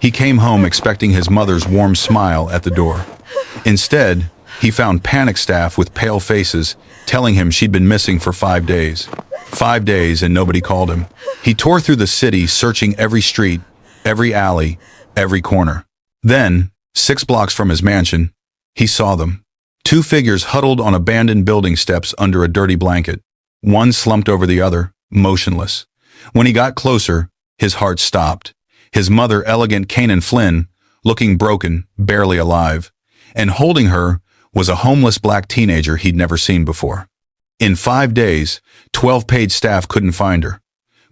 He came home expecting his mother's warm smile at the door. Instead, he found panic staff with pale faces telling him she'd been missing for 5 days. 5 days and nobody called him. He tore through the city searching every street, every alley, every corner. Then, 6 blocks from his mansion, he saw them. 2 figures huddled on abandoned building steps under a dirty blanket. One slumped over the other, motionless. When he got closer, his heart stopped. His mother, elegant Kanan Flynn, looking broken, barely alive. And holding her was a homeless black teenager he'd never seen before. In 5 days, 12 paid staff couldn't find her.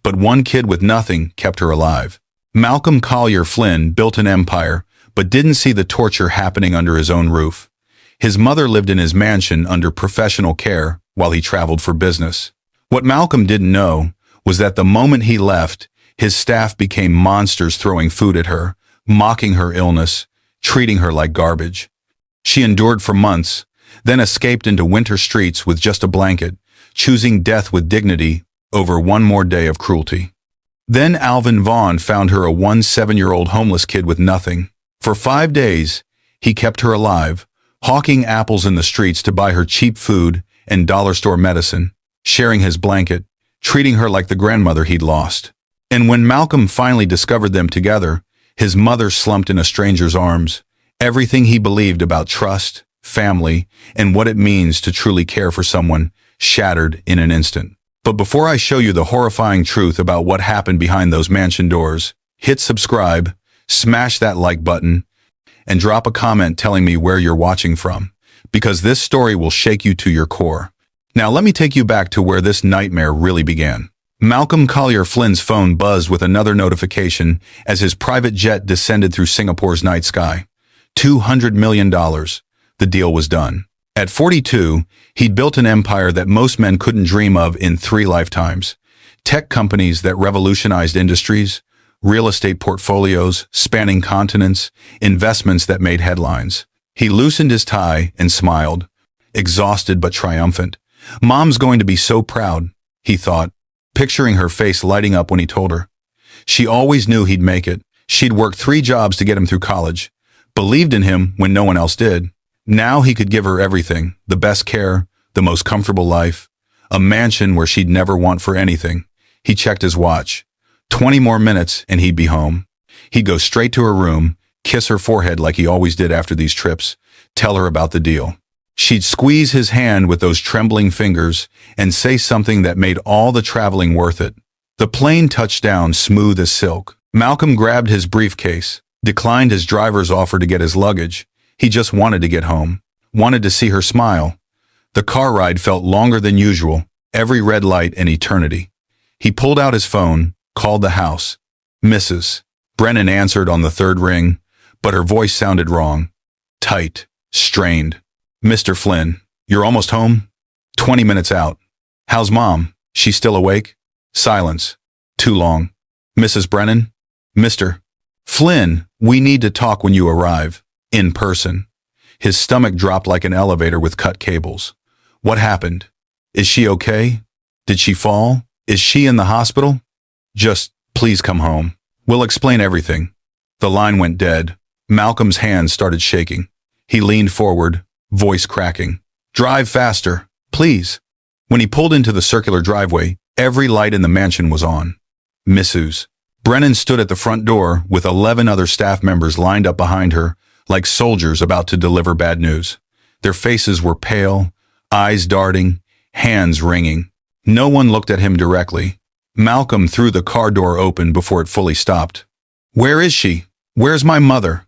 But one kid with nothing kept her alive. Malcolm Collier Flynn built an empire, but didn't see the torture happening under his own roof. His mother lived in his mansion under professional care while he traveled for business. What Malcolm didn't know was that the moment he left, his staff became monsters throwing food at her, mocking her illness, treating her like garbage. She endured for months, then escaped into winter streets with just a blanket, choosing death with dignity over one more day of cruelty. Then Alvin Vaughn found her a 17-year-old homeless kid with nothing. For 5 days, he kept her alive, hawking apples in the streets to buy her cheap food and dollar store medicine, sharing his blanket, treating her like the grandmother he'd lost. And when Malcolm finally discovered them together, his mother slumped in a stranger's arms. Everything he believed about trust, family, and what it means to truly care for someone shattered in an instant. But before I show you the horrifying truth about what happened behind those mansion doors, hit subscribe, smash that like button, and drop a comment telling me where you're watching from, because this story will shake you to your core. Now let me take you back to where this nightmare really began. Malcolm Collier Flynn's phone buzzed with another notification as his private jet descended through Singapore's night sky. $200 million. The deal was done. At 42, he'd built an empire that most men couldn't dream of in 3 lifetimes. Tech companies that revolutionized industries, real estate portfolios spanning continents, investments that made headlines. He loosened his tie and smiled, exhausted but triumphant. Mom's going to be so proud, he thought, picturing her face lighting up when he told her. She always knew he'd make it. She'd worked 3 jobs to get him through college, believed in him when no one else did. Now he could give her everything, the best care, the most comfortable life, a mansion where she'd never want for anything. He checked his watch. 20 more minutes and he'd be home. He'd go straight to her room, kiss her forehead like he always did after these trips, tell her about the deal. She'd squeeze his hand with those trembling fingers and say something that made all the traveling worth it. The plane touched down smooth as silk. Malcolm grabbed his briefcase, declined his driver's offer to get his luggage. He just wanted to get home, wanted to see her smile. The car ride felt longer than usual, every red light an eternity. He pulled out his phone, called the house. Mrs. Brennan answered on the 3rd ring, but her voice sounded wrong. Tight, strained. Mr. Flynn, you're almost home? 20 minutes out. How's Mom? She still awake? Silence. Too long. Mrs. Brennan? Mr. Flynn, we need to talk when you arrive. In person. His stomach dropped like an elevator with cut cables. What happened? Is she okay? Did she fall? Is she in the hospital? Just, please come home. We'll explain everything. The line went dead. Malcolm's hands started shaking. He leaned forward, voice cracking. Drive faster, please. When he pulled into the circular driveway, every light in the mansion was on. Mrs. Brennan stood at the front door with 11 other staff members lined up behind her, like soldiers about to deliver bad news. Their faces were pale, eyes darting, hands wringing. No one looked at him directly. Malcolm threw the car door open before it fully stopped. Where is she? Where's my mother?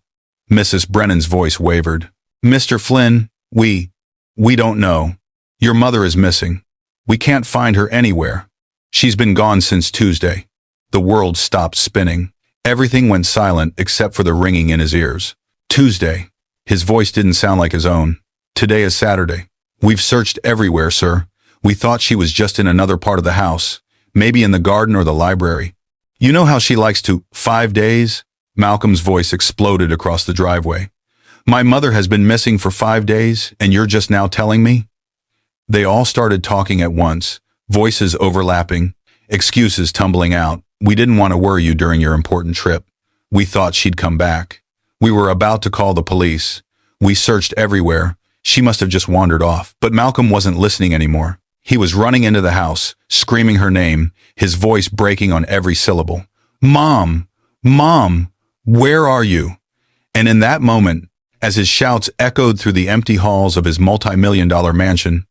Mrs. Brennan's voice wavered. Mr. Flynn, we don't know. Your mother is missing. We can't find her anywhere. She's been gone since Tuesday. The world stopped spinning. Everything went silent except for the ringing in his ears. Tuesday. His voice didn't sound like his own. Today is Saturday. We've searched everywhere, sir. We thought she was just in another part of the house, maybe in the garden or the library. You know how she likes to 5 days? Malcolm's voice exploded across the driveway. My mother has been missing for 5 days, and you're just now telling me? They all started talking at once, voices overlapping, excuses tumbling out. We didn't want to worry you during your important trip. We thought she'd come back. We were about to call the police. We searched everywhere. She must have just wandered off. But Malcolm wasn't listening anymore. He was running into the house, screaming her name, his voice breaking on every syllable. Mom! Mom! Where are you? And in that moment, as his shouts echoed through the empty halls of his multi-million-dollar mansion,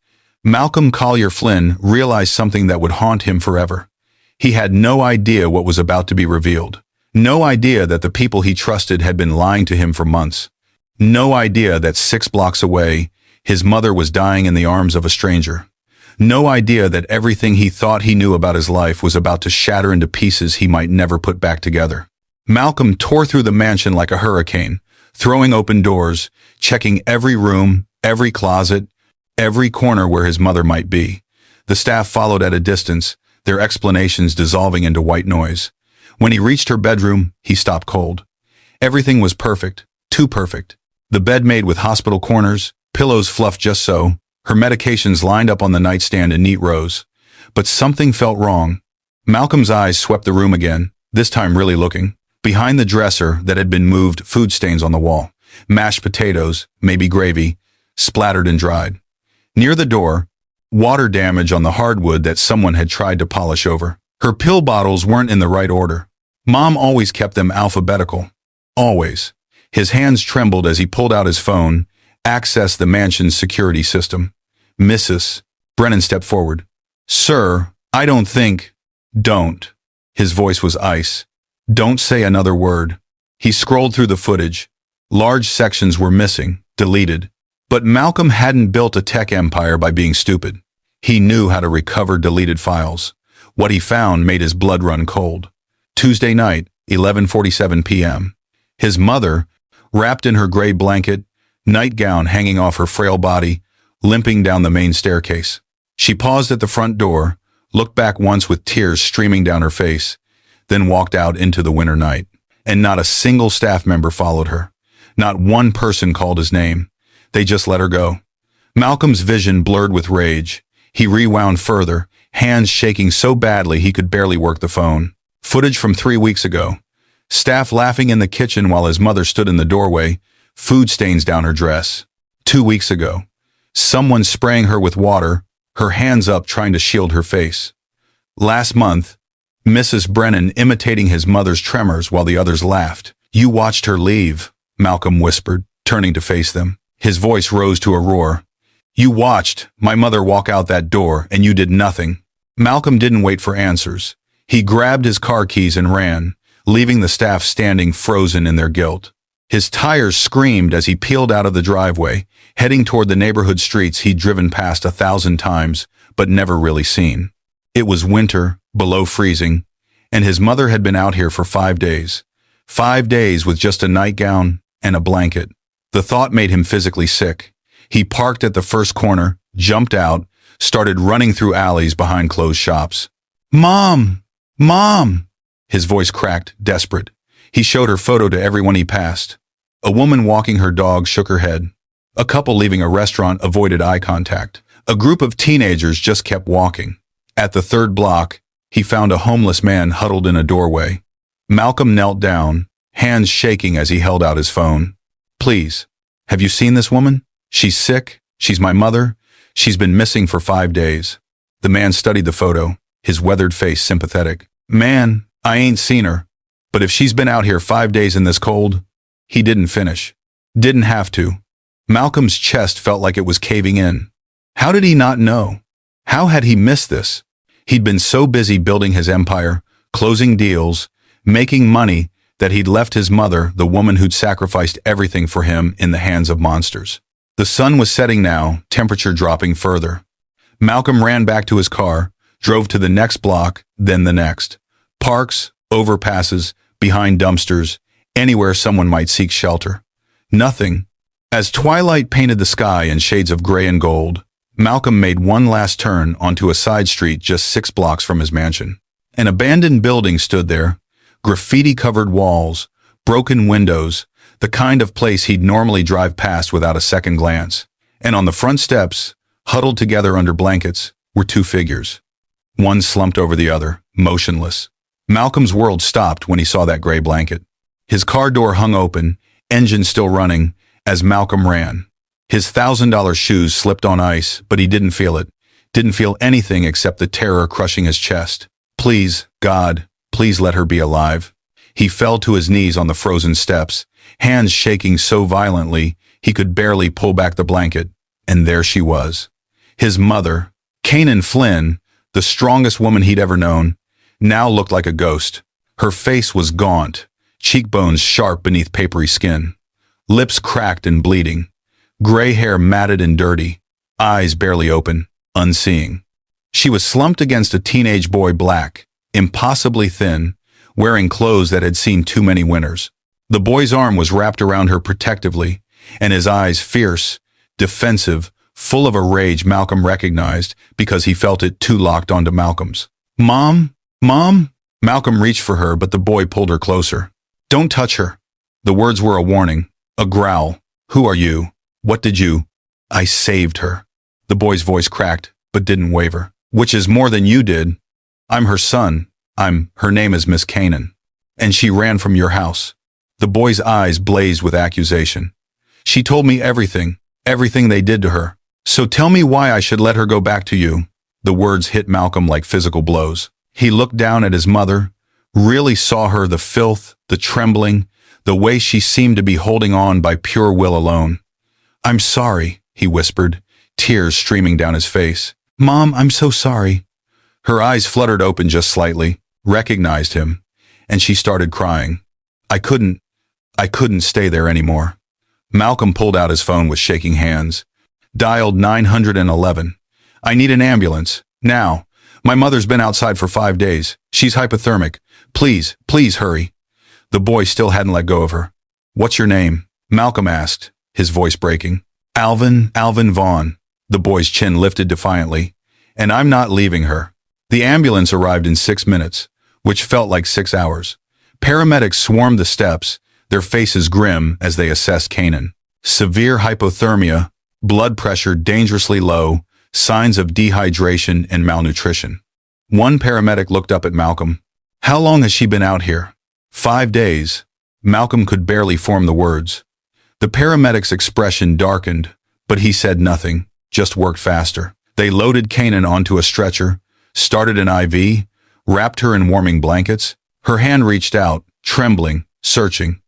Malcolm Collier Flynn realized something that would haunt him forever. He had no idea what was about to be revealed. No idea that the people he trusted had been lying to him for months. No idea that 6 blocks away, his mother was dying in the arms of a stranger. No idea that everything he thought he knew about his life was about to shatter into pieces he might never put back together. Malcolm tore through the mansion like a hurricane, throwing open doors, checking every room, every closet, every corner where his mother might be. The staff followed at a distance, their explanations dissolving into white noise. When he reached her bedroom, he stopped cold. Everything was perfect, too perfect. The bed made with hospital corners, pillows fluffed just so, her medications lined up on the nightstand in neat rows. But something felt wrong. Malcolm's eyes swept the room again, this time really looking. Behind the dresser that had been moved, food stains on the wall. Mashed potatoes, maybe gravy, splattered and dried. Near the door, water damage on the hardwood that someone had tried to polish over. Her pill bottles weren't in the right order. Mom always kept them alphabetical. Always. His hands trembled as he pulled out his phone, accessed the mansion's security system. Mrs. Brennan stepped forward. Sir, I don't think... Don't. His voice was ice. Don't say another word. He scrolled through the footage. Large sections were missing, deleted. But Malcolm hadn't built a tech empire by being stupid. He knew how to recover deleted files. What he found made his blood run cold. Tuesday night, 11:47 p.m. His mother, wrapped in her gray blanket, nightgown hanging off her frail body, limping down the main staircase. She paused at the front door, looked back once with tears streaming down her face, then walked out into the winter night. And not a single staff member followed her. Not one person called his name. They just let her go. Malcolm's vision blurred with rage. He rewound further, hands shaking so badly he could barely work the phone. Footage from 3 weeks ago. Staff laughing in the kitchen while his mother stood in the doorway, food stains down her dress. 2 weeks ago. Someone spraying her with water, her hands up trying to shield her face. Last month, Mrs. Brennan imitating his mother's tremors while the others laughed. You watched her leave, Malcolm whispered, turning to face them. His voice rose to a roar. You watched my mother walk out that door and you did nothing. Malcolm didn't wait for answers. He grabbed his car keys and ran, leaving the staff standing frozen in their guilt. His tires screamed as he peeled out of the driveway, heading toward the neighborhood streets he'd driven past 1,000 times, but never really seen. It was winter, below freezing, and his mother had been out here for 5 days. 5 days with just a nightgown and a blanket. The thought made him physically sick. He parked at the first corner, jumped out, started running through alleys behind closed shops. Mom! Mom! His voice cracked, desperate. He showed her photo to everyone he passed. A woman walking her dog shook her head. A couple leaving a restaurant avoided eye contact. A group of teenagers just kept walking. At the third block, he found a homeless man huddled in a doorway. Malcolm knelt down, hands shaking as he held out his phone. Please, have you seen this woman? She's sick. She's my mother. She's been missing for 5 days. The man studied the photo, his weathered face sympathetic. Man, I ain't seen her. But if she's been out here 5 days in this cold... He didn't finish. Didn't have to. Malcolm's chest felt like it was caving in. How did he not know? How had he missed this? He'd been so busy building his empire, closing deals, making money, that he'd left his mother, the woman who'd sacrificed everything for him, in the hands of monsters. The sun was setting now, temperature dropping further. Malcolm ran back to his car, drove to the next block, then the next. Parks, overpasses, behind dumpsters, anywhere someone might seek shelter. Nothing. As twilight painted the sky in shades of gray and gold, Malcolm made one last turn onto a side street just 6 blocks from his mansion. An abandoned building stood there, graffiti-covered walls, broken windows, the kind of place he'd normally drive past without a second glance. And on the front steps, huddled together under blankets, were 2 figures. One slumped over the other, motionless. Malcolm's world stopped when he saw that gray blanket. His car door hung open, engine still running, as Malcolm ran. His $1,000 shoes slipped on ice, but he didn't feel it. Didn't feel anything except the terror crushing his chest. Please, God, please let her be alive. He fell to his knees on the frozen steps, hands shaking so violently he could barely pull back the blanket. And there she was. His mother, Kanan Flynn, the strongest woman he'd ever known, now looked like a ghost. Her face was gaunt, cheekbones sharp beneath papery skin, lips cracked and bleeding, gray hair matted and dirty, eyes barely open, unseeing. She was slumped against a teenage boy, black, impossibly thin, wearing clothes that had seen too many winters. The boy's arm was wrapped around her protectively, and his eyes fierce, defensive, full of a rage Malcolm recognized because he felt it too locked onto Malcolm's. Mom? Mom? Malcolm reached for her, but the boy pulled her closer. Don't touch her. The words were a warning, a growl. Who are you? What did you? I saved her. The boy's voice cracked, but didn't waver. Which is more than you did. I'm her son. Her name is Miss Kanan. And she ran from your house. The boy's eyes blazed with accusation. She told me everything they did to her. So tell me why I should let her go back to you. The words hit Malcolm like physical blows. He looked down at his mother, really saw her, the filth, the trembling, the way she seemed to be holding on by pure will alone. I'm sorry, he whispered, tears streaming down his face. Mom, I'm so sorry. Her eyes fluttered open just slightly, recognized him, and she started crying. I couldn't stay there anymore. Malcolm pulled out his phone with shaking hands, dialed 911. I need an ambulance, now. My mother's been outside for 5 days. She's hypothermic. Please, please hurry. The boy still hadn't let go of her. What's your name? Malcolm asked, his voice breaking. Alvin Vaughn. The boy's chin lifted defiantly. And I'm not leaving her. The ambulance arrived in 6 minutes, which felt like 6 hours. Paramedics swarmed the steps, their faces grim as they assessed Kanan. Severe hypothermia, blood pressure dangerously low, signs of dehydration and malnutrition. One paramedic looked up at Malcolm. How long has she been out here? 5 days. Malcolm could barely form the words. The paramedic's expression darkened, but he said nothing, just worked faster. They loaded Kanan onto a stretcher, started an IV, wrapped her in warming blankets. Her hand reached out, trembling, searching.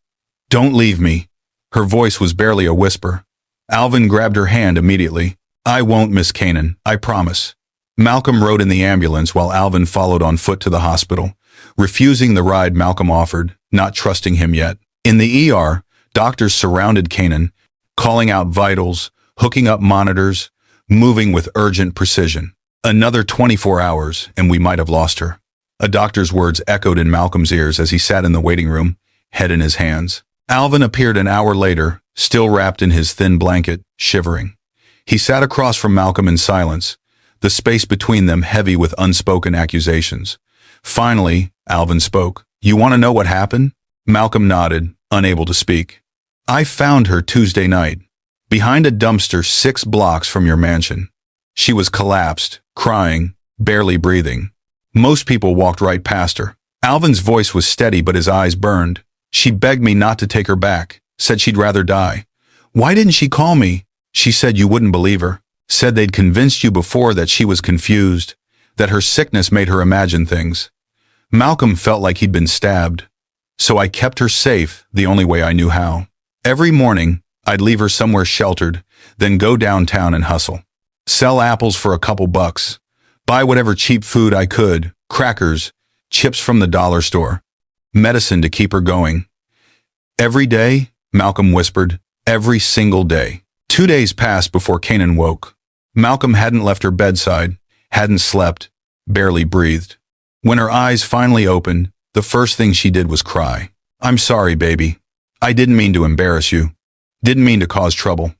Don't leave me. Her voice was barely a whisper. Alvin grabbed her hand immediately. I won't, Miss Kanan, I promise. Malcolm rode in the ambulance while Alvin followed on foot to the hospital, refusing the ride Malcolm offered, not trusting him yet. In the ER, doctors surrounded Kanan, calling out vitals, hooking up monitors, moving with urgent precision. Another 24 hours, and we might have lost her. A doctor's words echoed in Malcolm's ears as he sat in the waiting room, head in his hands. Alvin appeared an hour later, still wrapped in his thin blanket, shivering. He sat across from Malcolm in silence, the space between them heavy with unspoken accusations. Finally, Alvin spoke. You want to know what happened? Malcolm nodded, unable to speak. I found her Tuesday night, behind a dumpster 6 blocks from your mansion. She was collapsed, crying, barely breathing. Most people walked right past her. Alvin's voice was steady, but his eyes burned. She begged me not to take her back, said she'd rather die. Why didn't she call me? She said you wouldn't believe her, said they'd convinced you before that she was confused, that her sickness made her imagine things. Malcolm felt like he'd been stabbed. So I kept her safe the only way I knew how. Every morning, I'd leave her somewhere sheltered, then go downtown and hustle. Sell apples for a couple bucks. Buy whatever cheap food I could, crackers, chips from the dollar store, medicine to keep her going. Every day, Malcolm whispered, every single day. 2 days passed before Kanan woke. Malcolm hadn't left her bedside, hadn't slept, barely breathed. When her eyes finally opened, the first thing she did was cry. I'm sorry, baby. I didn't mean to embarrass you. Didn't mean to cause trouble.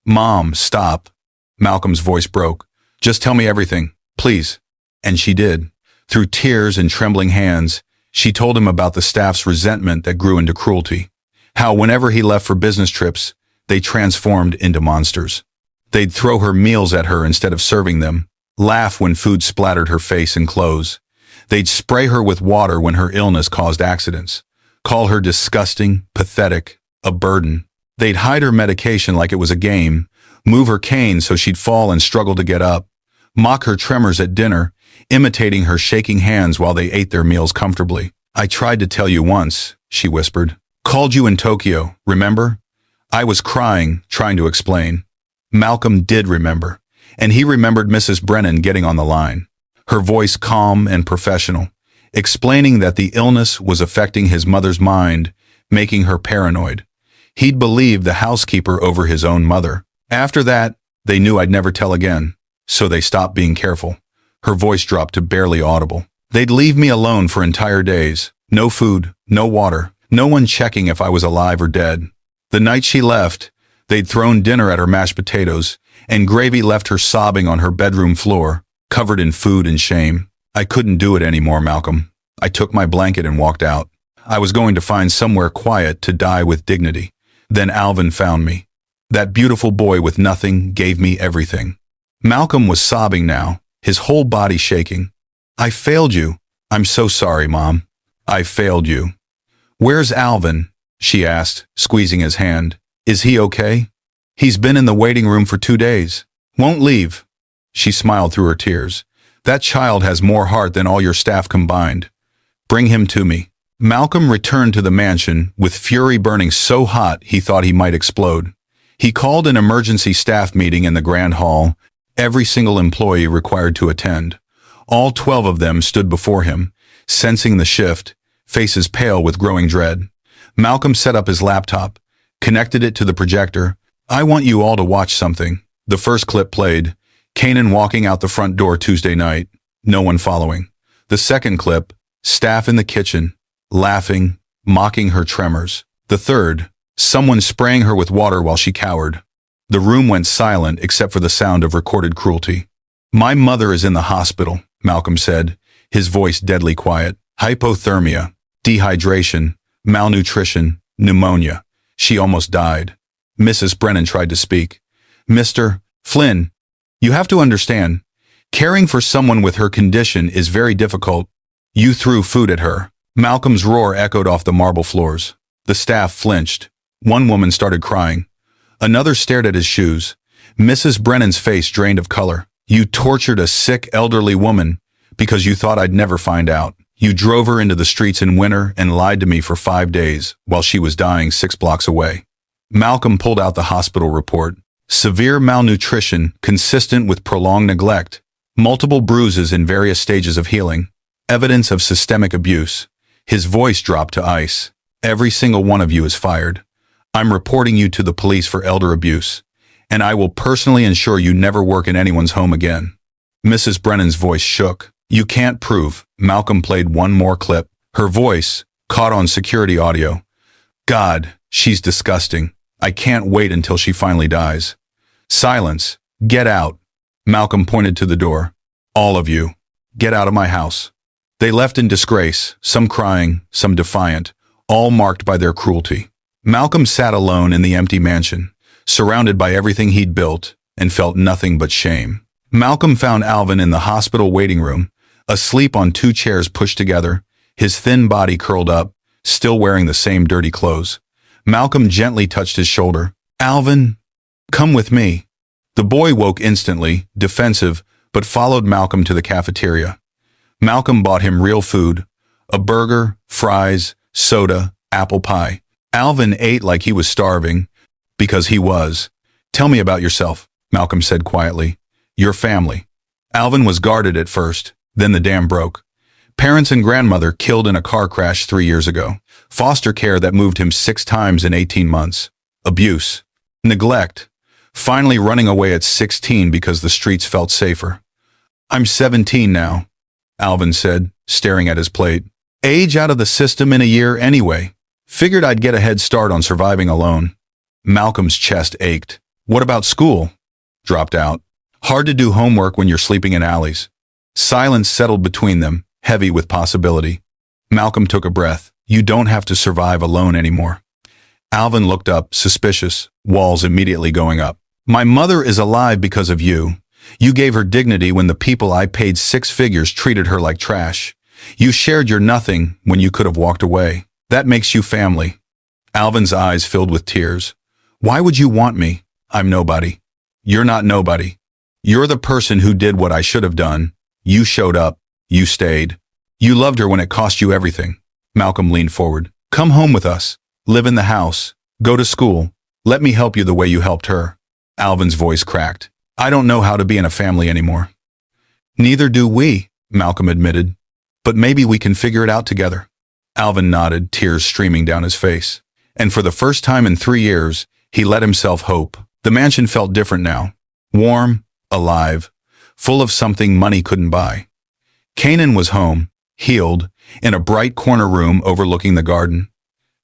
Mom, stop. Malcolm's voice broke. Just tell me everything, please. And she did. Through tears and trembling hands, she told him about the staff's resentment that grew into cruelty. How whenever he left for business trips, they transformed into monsters. They'd throw her meals at her instead of serving them, laugh when food splattered her face and clothes. They'd spray her with water when her illness caused accidents, call her disgusting, pathetic, a burden. They'd hide her medication like it was a game, move her cane so she'd fall and struggle to get up, mock her tremors at dinner, imitating her shaking hands while they ate their meals comfortably. I tried to tell you once, she whispered. Called you in Tokyo, remember? I was crying, trying to explain. Malcolm did remember, and he remembered Mrs. Brennan getting on the line, her voice calm and professional, explaining that the illness was affecting his mother's mind, making her paranoid. He'd believed the housekeeper over his own mother. After that, they knew I'd never tell again, so they stopped being careful. Her voice dropped to barely audible. They'd leave me alone for entire days. No food, no water, no one checking if I was alive or dead. The night she left, they'd thrown dinner at her mashed potatoes, and gravy left her sobbing on her bedroom floor, covered in food and shame. I couldn't do it anymore, Malcolm. I took my blanket and walked out. I was going to find somewhere quiet to die with dignity. Then Alvin found me. That beautiful boy with nothing gave me everything. Malcolm was sobbing now, his whole body shaking. I failed you. I'm so sorry, Mom. I failed you. Where's Alvin? She asked, squeezing his hand. Is he okay? He's been in the waiting room for 2 days. Won't leave. She smiled through her tears. That child has more heart than all your staff combined. Bring him to me. Malcolm returned to the mansion with fury burning so hot he thought he might explode. He called an emergency staff meeting in the grand hall, every single employee required to attend. All 12 of them stood before him, sensing the shift, faces pale with growing dread. Malcolm set up his laptop, connected it to the projector. I want you all to watch something. The first clip played, Kanan walking out the front door Tuesday night, no one following. The second clip, staff in the kitchen, laughing, mocking her tremors. The third, someone spraying her with water while she cowered. The room went silent except for the sound of recorded cruelty. My mother is in the hospital, Malcolm said, his voice deadly quiet. Hypothermia, dehydration, malnutrition, pneumonia. She almost died. Mrs. Brennan tried to speak. Mr. Flynn, you have to understand, caring for someone with her condition is very difficult. You threw food at her. Malcolm's roar echoed off the marble floors. The staff flinched. One woman started crying. Another stared at his shoes. Mrs. Brennan's face drained of color. You tortured a sick, elderly woman because you thought I'd never find out. You drove her into the streets in winter and lied to me for 5 days while she was dying 6 blocks away. Malcolm pulled out the hospital report. Severe malnutrition consistent with prolonged neglect. Multiple bruises in various stages of healing. Evidence of systemic abuse. His voice dropped to ice. Every single one of you is fired. I'm reporting you to the police for elder abuse, and I will personally ensure you never work in anyone's home again. Mrs. Brennan's voice shook. You can't prove. Malcolm played one more clip. Her voice, caught on security audio. God, she's disgusting. I can't wait until she finally dies. Silence. Get out. Malcolm pointed to the door. All of you, get out of my house. They left in disgrace, some crying, some defiant, all marked by their cruelty. Malcolm sat alone in the empty mansion, surrounded by everything he'd built, and felt nothing but shame. Malcolm found Alvin in the hospital waiting room, asleep on 2 chairs pushed together, his thin body curled up, still wearing the same dirty clothes. Malcolm gently touched his shoulder. Alvin, come with me. The boy woke instantly, defensive, but followed Malcolm to the cafeteria. Malcolm bought him real food, a burger, fries, soda, apple pie. Alvin ate like he was starving, because he was. Tell me about yourself, Malcolm said quietly. Your family. Alvin was guarded at first, then the dam broke. Parents and grandmother killed in a car crash 3 years ago. Foster care that moved him 6 times in 18 months. Abuse. Neglect. Finally running away at 16 because the streets felt safer. I'm 17 now, Alvin said, staring at his plate. Age out of the system in a year anyway. Figured I'd get a head start on surviving alone. Malcolm's chest ached. What about school? Dropped out. Hard to do homework when you're sleeping in alleys. Silence settled between them, heavy with possibility. Malcolm took a breath. You don't have to survive alone anymore. Alvin looked up, suspicious, walls immediately going up. My mother is alive because of you. You gave her dignity when the people I paid 6 figures treated her like trash. You shared your nothing when you could have walked away. That makes you family. Alvin's eyes filled with tears. Why would you want me? I'm nobody. You're not nobody. You're the person who did what I should have done. You showed up. You stayed. You loved her when it cost you everything. Malcolm leaned forward. Come home with us. Live in the house. Go to school. Let me help you the way you helped her. Alvin's voice cracked. I don't know how to be in a family anymore. Neither do we, Malcolm admitted. But maybe we can figure it out together. Alvin nodded, tears streaming down his face. And for the first time in 3 years, he let himself hope. The mansion felt different now. Warm, alive, full of something money couldn't buy. Kanan was home, healed, in a bright corner room overlooking the garden.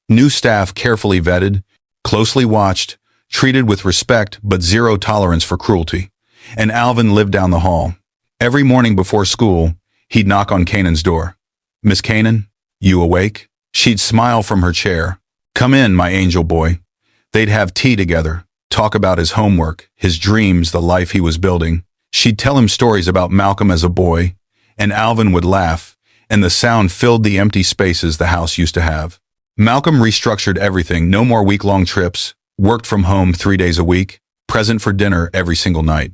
New staff carefully vetted, closely watched, treated with respect but zero tolerance for cruelty. And Alvin lived down the hall. Every morning before school, he'd knock on Kanan's door. Miss Kanan, you awake? She'd smile from her chair. Come in, my angel boy. They'd have tea together, talk about his homework, his dreams, the life he was building. She'd tell him stories about Malcolm as a boy, and Alvin would laugh, and the sound filled the empty spaces the house used to have. Malcolm restructured everything, no more week-long trips, worked from home 3 days a week, present for dinner every single night.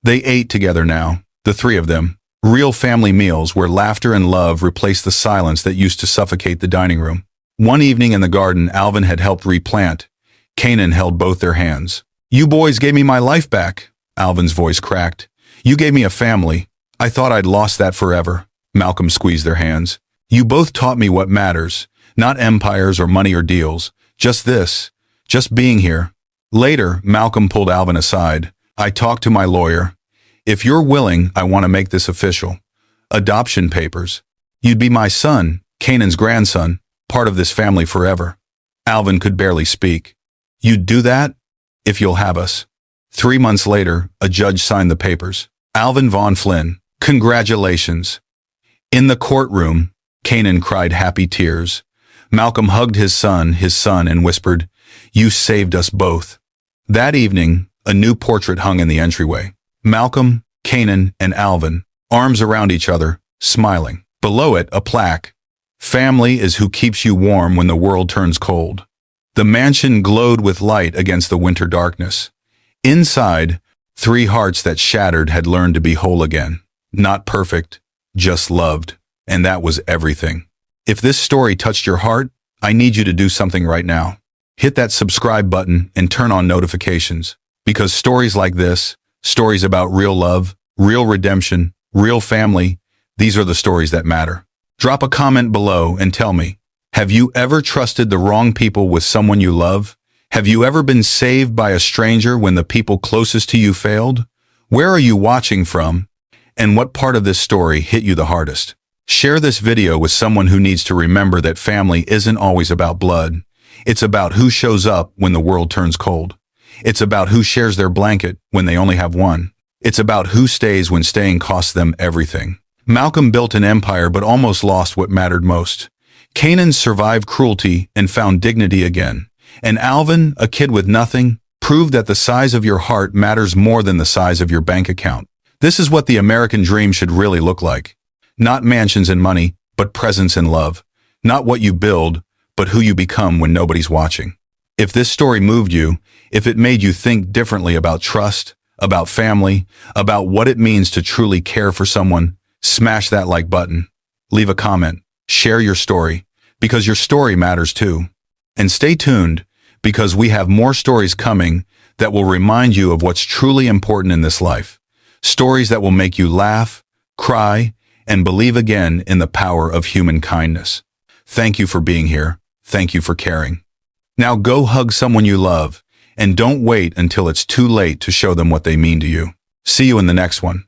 They ate together now, the three of them, real family meals where laughter and love replaced the silence that used to suffocate the dining room. One evening in the garden Alvin had helped replant. Kanan held both their hands. You boys gave me my life back, Alvin's voice cracked. You gave me a family. I thought I'd lost that forever. Malcolm squeezed their hands. You both taught me what matters, not empires or money or deals, just this, just being here. Later, Malcolm pulled Alvin aside. I talked to my lawyer. If you're willing, I want to make this official. Adoption papers. You'd be my son, Kanan's grandson, part of this family forever. Alvin could barely speak. You'd do that? If you'll have us. 3 months later, a judge signed the papers. Alvin Von Flynn, congratulations. In the courtroom, Kanan cried happy tears. Malcolm hugged his son, and whispered, You saved us both. That evening, a new portrait hung in the entryway. Malcolm, Kanan, and Alvin, arms around each other, smiling. Below it, a plaque. Family is who keeps you warm when the world turns cold. The mansion glowed with light against the winter darkness. Inside, 3 hearts that shattered had learned to be whole again. Not perfect, just loved. And that was everything. If this story touched your heart, I need you to do something right now. Hit that subscribe button and turn on notifications. Because stories like this, stories about real love, real redemption, real family, these are the stories that matter. Drop a comment below and tell me, have you ever trusted the wrong people with someone you love? Have you ever been saved by a stranger when the people closest to you failed? Where are you watching from? And what part of this story hit you the hardest? Share this video with someone who needs to remember that family isn't always about blood. It's about who shows up when the world turns cold. It's about who shares their blanket when they only have one. It's about who stays when staying costs them everything. Malcolm built an empire but almost lost what mattered most. Kanan survived cruelty and found dignity again. And Alvin, a kid with nothing, proved that the size of your heart matters more than the size of your bank account. This is what the American dream should really look like. Not mansions and money, but presence and love. Not what you build, but who you become when nobody's watching. If this story moved you, if it made you think differently about trust, about family, about what it means to truly care for someone, smash that like button. Leave a comment. Share your story, because your story matters too. And stay tuned, because we have more stories coming that will remind you of what's truly important in this life. Stories that will make you laugh, cry, and believe again in the power of human kindness. Thank you for being here. Thank you for caring. Now go hug someone you love, and don't wait until it's too late to show them what they mean to you. See you in the next one.